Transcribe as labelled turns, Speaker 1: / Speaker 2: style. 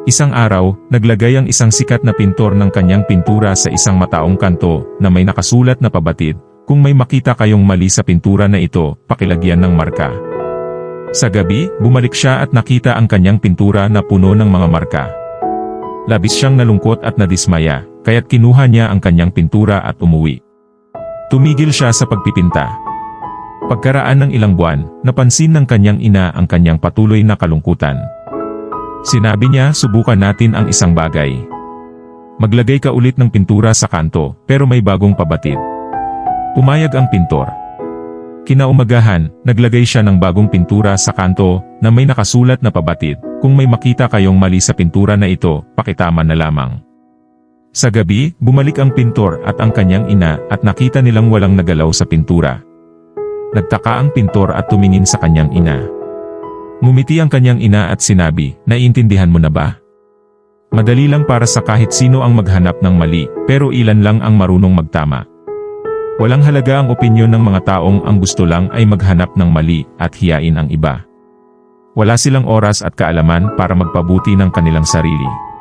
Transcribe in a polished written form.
Speaker 1: Isang araw, naglagay ang isang sikat na pintor ng kanyang pintura sa isang mataong kanto na may nakasulat na pabatid, "Kung may makita kayong mali sa pintura na ito, pakilagyan ng marka." Sa gabi, bumalik siya at nakita ang kanyang pintura na puno ng mga marka. Labis siyang nalungkot at nadismaya, kaya't kinuha niya ang kanyang pintura at umuwi. Tumigil siya sa pagpipinta. Pagkaraan ng ilang buwan, napansin ng kanyang ina ang kanyang patuloy na kalungkutan. Sinabi niya, "Subukan natin ang isang bagay. Maglagay ka ulit ng pintura sa kanto, pero may bagong pabatid." Pumayag ang pintor. Kinaumagahan, naglagay siya ng bagong pintura sa kanto na may nakasulat na pabatid, "Kung may makita kayong mali sa pintura na ito, pakitama na lamang." Sa gabi, bumalik ang pintor at ang kanyang ina at nakita nilang walang nagalaw sa pintura. Nagtaka ang pintor at tumingin sa kanyang ina. Ngumiti ang kanyang ina at sinabi, "Naiintindihan mo na ba? Madali lang para sa kahit sino ang maghanap ng mali, pero ilan lang ang marunong magtama. Walang halaga ang opinyon ng mga taong ang gusto lang ay maghanap ng mali at hiyain ang iba. Wala silang oras at kaalaman para magpabuti ng kanilang sarili."